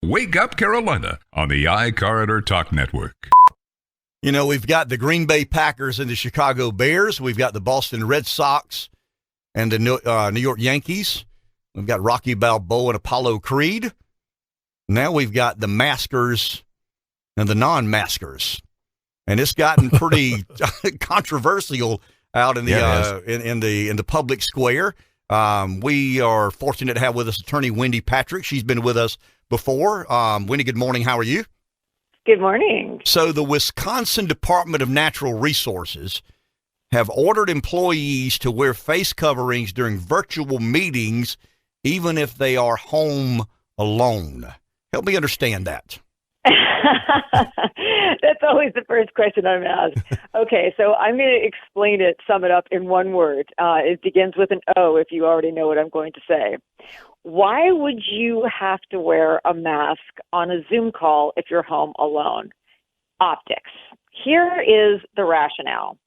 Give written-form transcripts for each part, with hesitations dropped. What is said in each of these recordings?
Wake Up Carolina on the iCarter Talk Network. You know, we've got the Green Bay Packers and the Chicago Bears. We've got the Boston Red Sox and the New York Yankees. We've got Rocky Balboa and Apollo Creed. Now we've got the maskers and the non-maskers. And it's gotten pretty controversial out in the in the public square. We are fortunate to have with us attorney Wendy Patrick. She's been with us before. Wendy, good morning. How are you? Good morning. So the Wisconsin Department of Natural Resources have ordered employees to wear face coverings during virtual meetings, even if they are home alone. Help me understand that. That's always the first question I'm asked. Okay, so I'm going to explain it, sum it up in one word. It begins with an O, if you already know what I'm going to say. Why would you have to wear a mask on a Zoom call if you're home alone? Optics. Here is the rationale.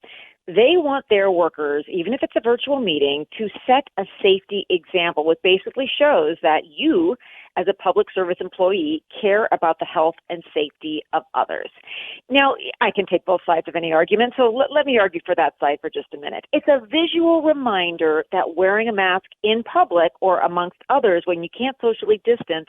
They want their workers, even if it's a virtual meeting, to set a safety example, which basically shows that you, as a public service employee, care about the health and safety of others. Now, I can take both sides of any argument, so let me argue for that side for just a minute. It's a visual reminder that wearing a mask in public or amongst others when you can't socially distance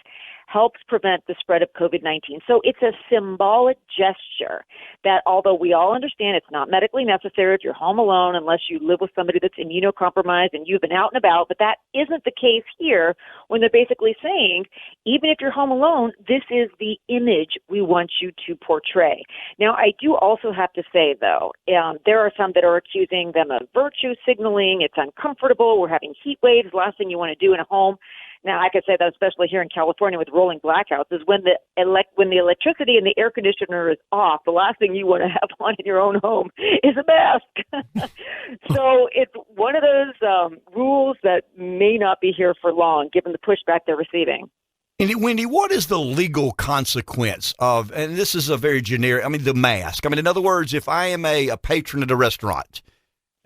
helps prevent the spread of COVID-19. So it's a symbolic gesture that, although we all understand it's not medically necessary if you're home alone unless you live with somebody that's immunocompromised and you've been out and about, but that isn't the case here when they're basically saying, even if you're home alone, this is the image we want you to portray. Now, I do also have to say, though, there are some that are accusing them of virtue signaling. It's uncomfortable. We're having heat waves. The last thing you want to do in a home. Now, I could say that especially here in California with rolling blackouts is when the electricity and the air conditioner is off, the last thing you want to have on in your own home is a mask. So it's one of those rules that may not be here for long, given the pushback they're receiving. And Wendy, what is the legal consequence of, and this is a very generic, the mask. In other words, if I am a patron at a restaurant,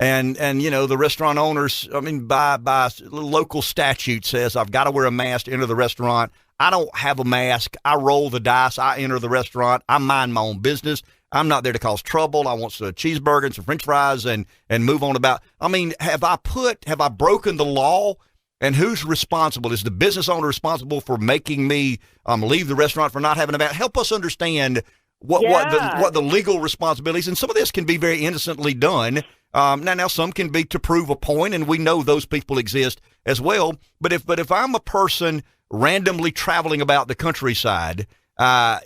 and you know, the restaurant owners, by local statute says I've got to wear a mask to enter the restaurant. I don't have a mask. I roll the dice. I enter the restaurant. I mind my own business. I'm not there to cause trouble. I want some cheeseburger and some French fries and move on about. Have I broken the law? And who's responsible? Is the business owner responsible for making me leave the restaurant for not having a mask? Help us understand what the legal responsibilities. And some of this can be very innocently done. Now some can be to prove a point, and we know those people exist as well. But if I'm a person randomly traveling about the countryside, I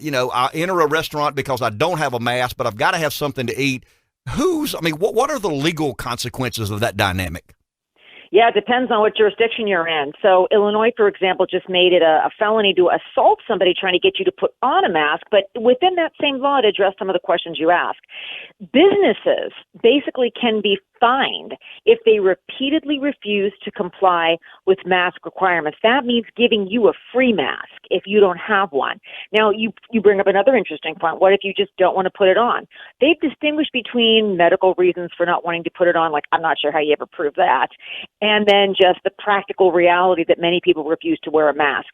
enter a restaurant because I don't have a mask, but I've got to have something to eat. What are the legal consequences of that dynamic? Yeah, it depends on what jurisdiction you're in. So Illinois, for example, just made it a felony to assault somebody trying to get you to put on a mask. But within that same law, it addressed some of the questions you asked. Businesses basically can be fined if they repeatedly refuse to comply with mask requirements. That means giving you a free mask if you don't have one. Now, you bring up another interesting point. What if you just don't want to put it on? They've distinguished between medical reasons for not wanting to put it on, like I'm not sure how you ever prove that, and then just the practical reality that many people refuse to wear a mask.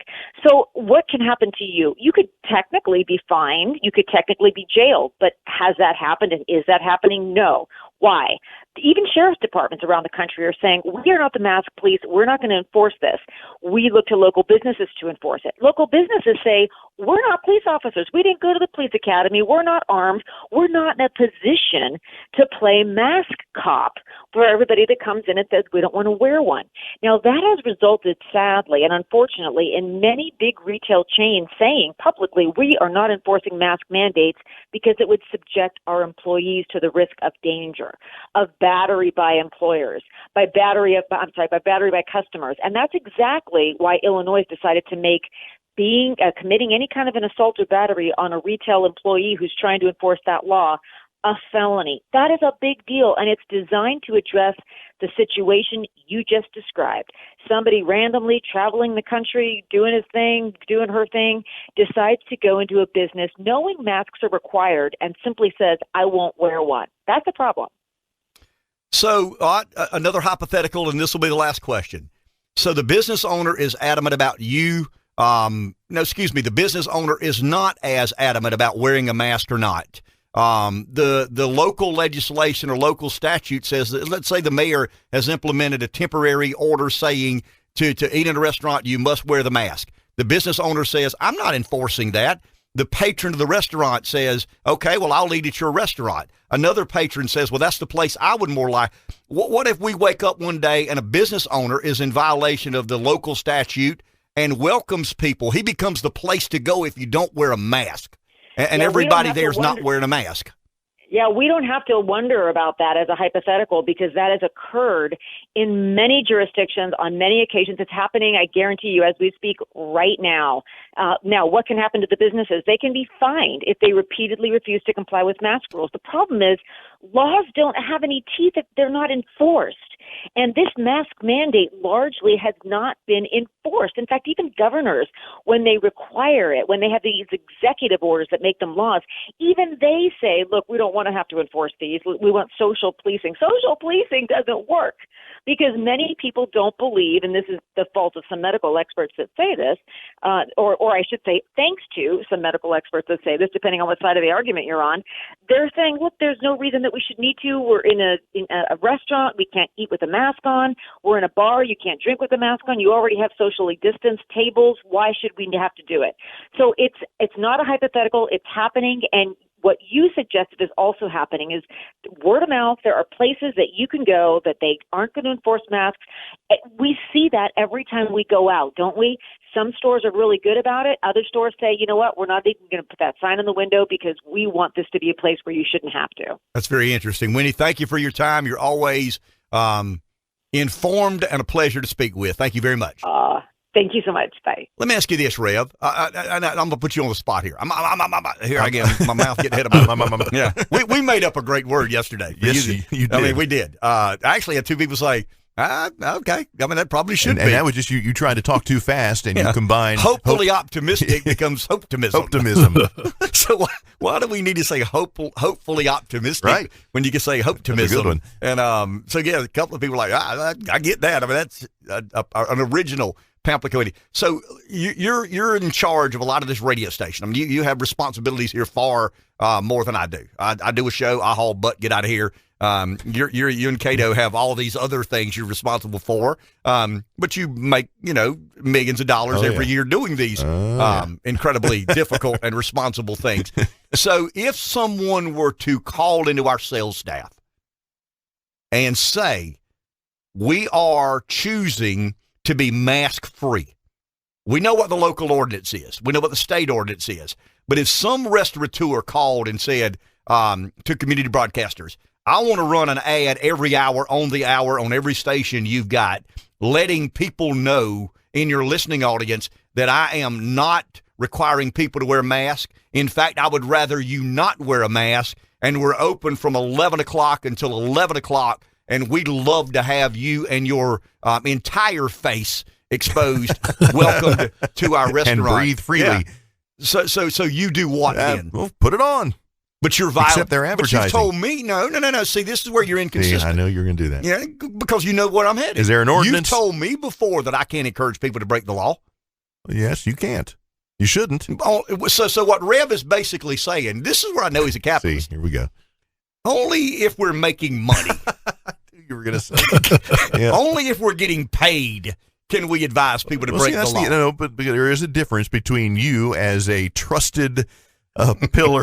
So what can happen to you? You could technically be fined. You could technically be jailed. But has that happened, and is that happening? No. Why? Even sheriff's departments around the country are saying, we are not the mask police. We're not going to enforce this. We look to local businesses to enforce it. Local businesses say, we're not police officers. We didn't go to the police academy. We're not armed. We're not in a position to play mask cop for everybody that comes in and says we don't want to wear one. Now, that has resulted, sadly and unfortunately, in many big retail chains saying publicly, we are not enforcing mask mandates because it would subject our employees to the risk of danger, of battery by employers, by battery by customers. And that's exactly why Illinois decided to make committing any kind of an assault or battery on a retail employee who's trying to enforce that law a felony. That is a big deal, and it's designed to address the situation you just described. Somebody randomly traveling the country, doing his thing, doing her thing, decides to go into a business knowing masks are required and simply says, I won't wear one. That's a problem. So another hypothetical, and this will be the last question. So the business owner is adamant about you no, excuse me, the business owner is not as adamant about wearing a mask or not. The local legislation or local statute says that, let's say the mayor has implemented a temporary order saying to eat in a restaurant, you must wear the mask. The business owner says, I'm not enforcing that. The patron of the restaurant says, okay, well, I'll eat at your restaurant. Another patron says, well, that's the place I would more like. What if we wake up one day and a business owner is in violation of the local statute and welcomes people? He becomes the place to go if you don't wear a mask. And everybody there is not wearing a mask. Yeah, we don't have to wonder about that as a hypothetical because that has occurred in many jurisdictions on many occasions. It's happening, I guarantee you, as we speak right now. Now, what can happen to the businesses? They can be fined if they repeatedly refuse to comply with mask rules. The problem is laws don't have any teeth if they're not enforced. And this mask mandate largely has not been enforced. In fact, even governors, when they require it, when they have these executive orders that make them laws, even they say, look, we don't want to have to enforce these. We want social policing. Social policing doesn't work because many people don't believe, and this is the fault of some medical experts that say this, or I should say thanks to some medical experts that say this, depending on what side of the argument you're on. They're saying, look, there's no reason that we should need to. We're in a restaurant. We can't eat with a mask on. We're in a bar. You can't drink with a mask on. You already have socially distanced tables. Why should we have to do it? So it's not a hypothetical. It's happening. And what you suggested is also happening is word of mouth. There are places that you can go that they aren't going to enforce masks. We see that every time we go out, don't we? Some stores are really good about it. Other stores say, you know what, we're not even going to put that sign in the window because we want this to be a place where you shouldn't have to. That's very interesting. Winnie, thank you for your time. You're always informed and a pleasure to speak with. Thank you very much. Thank you so much. Bye. Let me ask you this, Rev. I'm going to put you on the spot here. Here I get my mouth getting ahead of my Yeah, we made up a great word yesterday. Yes, you did. I mean, we did. I actually had two people say, okay. I mean, that probably should be. And that was just you tried to talk too fast, and you combined hopefully optimistic becomes optimism. Optimism. So why do we need to say hopefully optimistic when you can say optimism? That's a good one. And so yeah, a couple of people are like, I get that. I mean, that's an original pamphlet committee. So you're in charge of a lot of this radio station. I mean, you have responsibilities here far more than I do. I do a show. I haul butt, get out of here. You and Cato have all these other things you're responsible for, but you make millions of dollars every year doing these incredibly difficult and responsible things. So if someone were to call into our sales staff and say, we are choosing to be mask free, we know what the local ordinance is, we know what the state ordinance is, but if some restaurateur called and said to community broadcasters, I want to run an ad every hour on every station you've got, letting people know in your listening audience that I am not requiring people to wear masks. In fact, I would rather you not wear a mask, and we're open from 11 o'clock until 11 o'clock, and we'd love to have you and your entire face exposed. Welcome to our restaurant. And breathe freely. Yeah. So you do what then? Well, put it on. But you're violent. Except they're advertising. But you told me, no. See, this is where you're inconsistent. See, I know you're going to do that. Yeah, because you know where I'm headed. Is there an ordinance? You told me before that I can't encourage people to break the law. Yes, you can't. You shouldn't. So what Rev is basically saying, this is where I know he's a capitalist. See, here we go. Only if we're making money. You were going to say. Yeah. Only if we're getting paid can we advise people to break the law. No, but there is a difference between you as a trusted pillar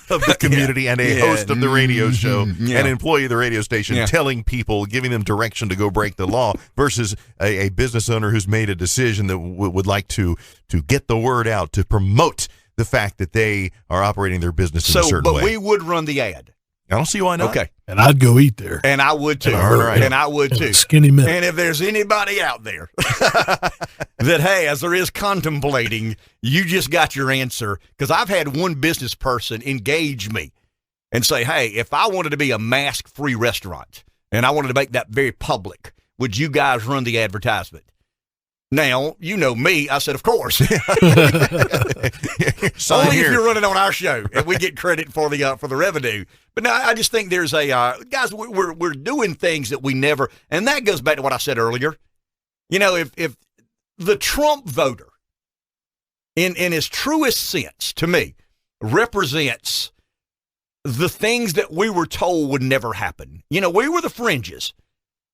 of the community and a host of the radio show, an employee of the radio station, telling people, giving them direction to go break the law, versus a business owner who's made a decision that would like to get the word out, to promote the fact that they are operating their business in a certain way. But we would run the ad. I don't see why not. Okay. And I'd go eat there. And I would too. And I would too. Skinny minute. And if there's anybody out there that has or is contemplating, you just got your answer. Because I've had one business person engage me and say, hey, if I wanted to be a mask-free restaurant and I wanted to make that very public, would you guys run the advertisement? Now, you know me. I said, of course. Only if you're running on our show and we get credit for the revenue. But no, I just think there's guys, we're doing things that we never, and that goes back to what I said earlier. If the Trump voter in its truest sense, to me, represents the things that we were told would never happen. You know, we were the fringes.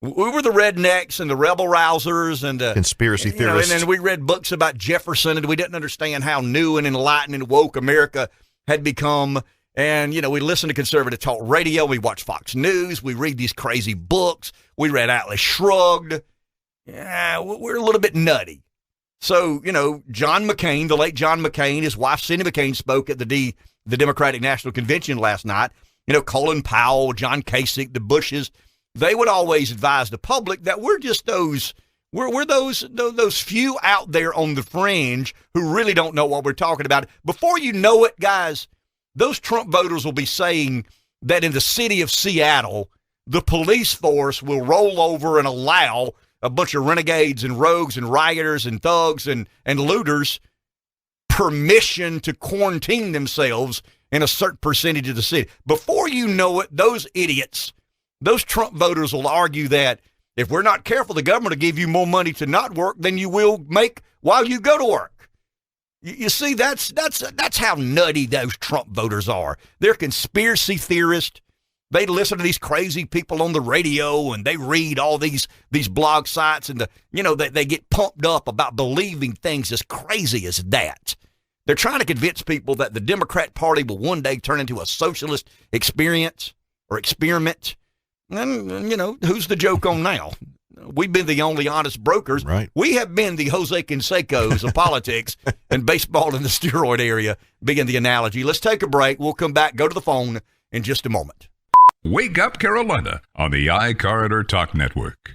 We were the rednecks and the rebel rousers and conspiracy theorists. And then we read books about Jefferson, and we didn't understand how new and enlightened and woke America had become. And, you know, we listened to conservative talk radio. We watched Fox News. We read these crazy books. We read Atlas Shrugged. Yeah, we're a little bit nutty. So, you know, John McCain, the late John McCain, his wife Cindy McCain spoke at the Democratic National Convention last night. You know, Colin Powell, John Kasich, the Bushes, they would always advise the public that we're just we're those few out there on the fringe who really don't know what we're talking about. Before you know it, guys, those Trump voters will be saying that in the city of Seattle, the police force will roll over and allow a bunch of renegades and rogues and rioters and thugs and looters permission to quarantine themselves in a certain percentage of the city. Before you know it, those idiots, those Trump voters will argue that if we're not careful, the government will give you more money to not work than you will make while you go to work. You see, that's how nutty those Trump voters are. They're conspiracy theorists. They listen to these crazy people on the radio, and they read all these blog sites, and they get pumped up about believing things as crazy as that. They're trying to convince people that the Democrat Party will one day turn into a socialist experience or experiment. And, you know, who's the joke on now? We've been the only honest brokers. Right. We have been the Jose Canseco's of politics and baseball in the steroid area, being the analogy. Let's take a break. We'll come back, go to the phone in just a moment. Wake Up Carolina on the iCarter Talk Network.